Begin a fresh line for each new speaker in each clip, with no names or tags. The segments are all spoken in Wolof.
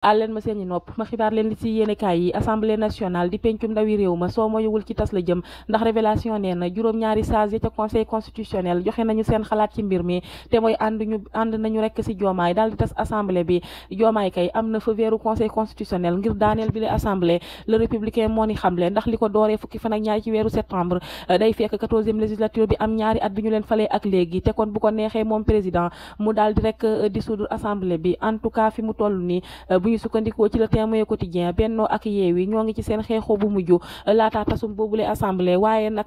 àlleen ma seeni nopp ma xibaar leen li ci yéenekaay yi. Assemblée nationale di pencum ndawi réew ma soo moyuwul ci tas la jëm ndax révélation nee na juróom-ñaari sages yi ca conseil constitutionnel joxe nañu seen xalaat ci mbir mi te mooy ànd nañu rekk ci joomaay daal di tas assemblée bi. joomaay kay am na fa weeru conseil constitutionnel ngir daaneel bi le assemblée. le républicain moo ni xamle ndax li ko dooree fukki fan ak ñaari ci weeru septembre day fekk 14e législature bi am ñaari at bi ñu leen falee ak léegi te kon bu ko neexee moom président mu daal di rek dissoudre assemblée bi. en tout cas fi mu toll nii ñu sukkandikoo ci le témoin quotidien Benno ak Yewwi ñoo ngi ci seen xeexoo bu mujj laata tasum boobule assemblée waaye nag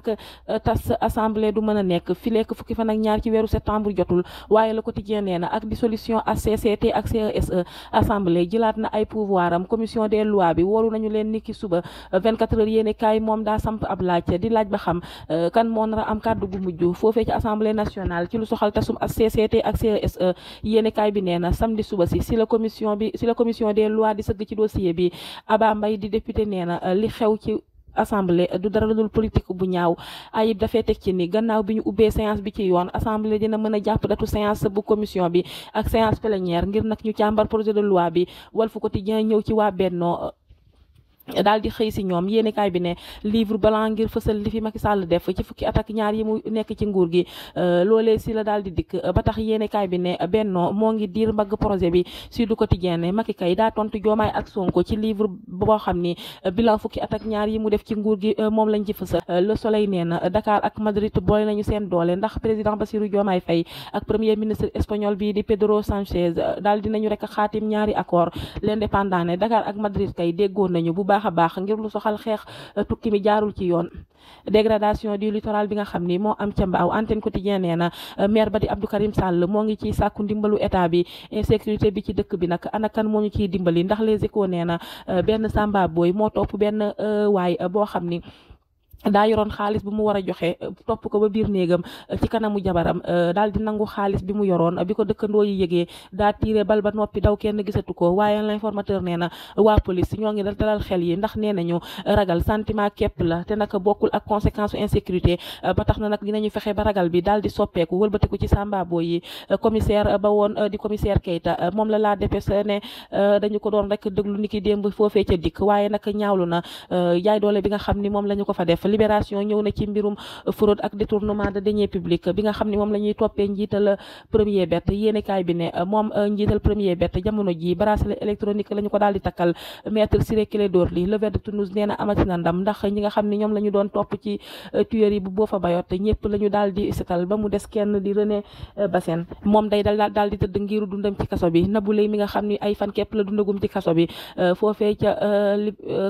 tas assemblée du mën a nekk fi lekk fukki fan ak ñaar ci weeru septembre jotul waaye le quotidien nee na ak dissolution HCCT ak CESE assemblée jëlaat na ay pouvoir am commission des lois bi woolu nañu leen niki suba 24 heures yéene kaay moom daa samp ab laaj di laaj ba xam kan moo nar a am kàddu gu mujj foofee ci assemblée nationale ci lu soxal tasum HCCT ak CESE yéene kaay bi nee na samedi suba si la commission des lois di sëgg ci dossier bi. Aba Mbaye di député nee na li xew ci assemblée du dara lu dul politique bu ñaaw. Ayib dafay teg ci ni gannaaw bi ñu ubbee séance bi ci yoon assemblée dina mën a jàpp datu séance bu commission bi ak séance plénière ngir nag ñu càmbar projet de loi bi. Walf Quotidien ñëw ci waa Benno daal di xëy si ñoom yéenekaay bi ne livre blanc ngir fësal li fi Macky Sall def ci fukki at ak ñaar yi mu nekk ci nguur gi loolee si la daal di dikk ba tax yéenekaay bi ne Benno moo ngi diir mbagg projet bi. Sud Quotidien ne Macky kay daa tontu Diomaye ak Sonko ci livre boo xam ni bilan fukki at ak ñaar yi mu def ci nguur gi moom lañ ci fësal. Le Soleil nee na Dakar ak Madrid boole nañu seen doole ndax président Bassirou Diomaye Faye ak premier ministre espagnol bi di Pedro Sánchez daal dinañu rek xaatim ñaari accord. L'Indépendant ne Dakar ak Madrid kay déggoon nañu bu baax a baax ngir lu soxal xeex tukki mi jaarul ci yoon. Dégradation du littoral bi nga xam ni moo am ca Mbaaw Antenne Quotidien nee na maire ba di Abdou Karim Sall moo ngi ciy sàkku ndimbalu état bi. insécurité bi ci dëkk bi nag ana kan moo ñu ciy dimbali ndax Les Échos nee na benn Samba Boy moo topp benn waay boo xam ni daa yoroon xaalis bu mu war a joxe topp ko ba biir néegam ci kanamu jabaram daal di nangu xaalis bi mu yoroon bi ko dëkkandoo yi yëgee daa tiire bal ba noppi daw kenn gisatu ko waaye l'informateur nee na waa police ñoo ngi dalal xel yi ndax nee nañu ragal sentiment képp la te nag bokkul ak conséquence insécurité ba tax na nag dinañu fexe ba ragal bi daal di soppeeku wëlbatiku ci Samba Boy yi. commissaire ba woon di commissaire Keita moom la dépêche ne dañu ko doon rek déglu niki démb foofee ca dikk waaye nag ñaawlu na jaay doole bi nga xam ni moom la ñu ko fa def. Libération ñëw na ci mbirum fraude ak détournement de deniers publics bi nga xam ne moom la ñuy toppee njiital Premier Bet yéenekaay bi ne moom njiital Premier Bet jamono ji bracelet électronique la ñu ko daal di takkal. maître Ciré Clédor Ly le Verre de Toulouse nee na amati na ndam ndax ñi nga xam ne ñoom la ñu doon topp ci tuerie bu Boffa Bayotte ñëpp la ñu daal di setal ba mu des kenn di René Bassène moom day daal di tëdd ngiru dundam ci kaso bi. Nabou Leye mi nga xam ne ay fan képp la dundagum ci kaso bi foofee ca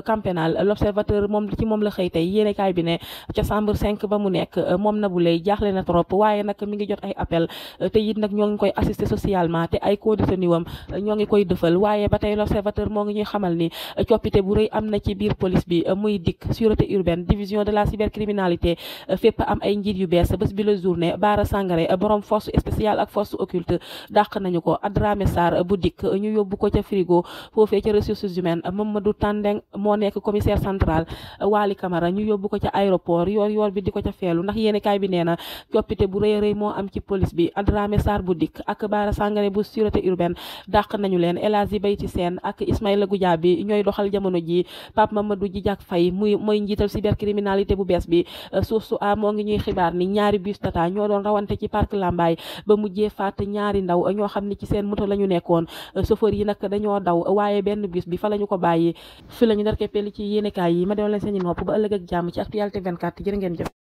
camp pénal. L'Observateur moom la xëy tey yéenekaay bi ne ca chambre 5 ba mu nekk moom Nabou Leye jaaxle na trop waaye nag mi ngi jot ay appel te it nag ñoo ngi koy assister socialement te ay co-détenu wam ñoo ngi koy dëfal waaye ba tey l'Observateur moo ngi ñuy xamal ni coppite bu rëy am na ci biir police bi muy DIC sûreté urbaine division de la cybercriminalité fépp am ay njiit yu bees bés bi la journée Bara Sangaré borom force spéciale ak force occulte dàq nañu ko. Adramé Sarr bu DIC ñu yóbbu ko ca frigo foofee ca ressources humaines. Mamadou Tandeng moo nekk commissaire central. Wali Camara ñu yóbbu ko ca aéroport yoor bi di ko ca feelu ndax yéenekaay bi nee na coppite bu rëy moo am ci police bi. Adramé Sarr bu DIC ak Bara Sangaré bu sûreté urbaine dàq nañu leen. El Hadji Bayti Sène ak Ismaïla Goudiaby ñooy doxal jamono ji. Pape Mamadou Djidiack Faye mooy njiital cybercriminalité bu bees bi. Source A moo ngi ñuy xibaar ni ñaari bus Tata ñoo doon rawante ci parc Lambaye ba mujjee faat ñaari ndaw ñoo xam ne ci seen moto la ñu nekkoon. chauffeur yi nag dañoo daw waaye benn bus bi fa la ñu ko bàyyi. fi la ñu dar keppeli ci yéenekaay yi ma doon leen seen nopp ba ëllëg ak jàmm ci actualité 24 jërë ngeen jëf.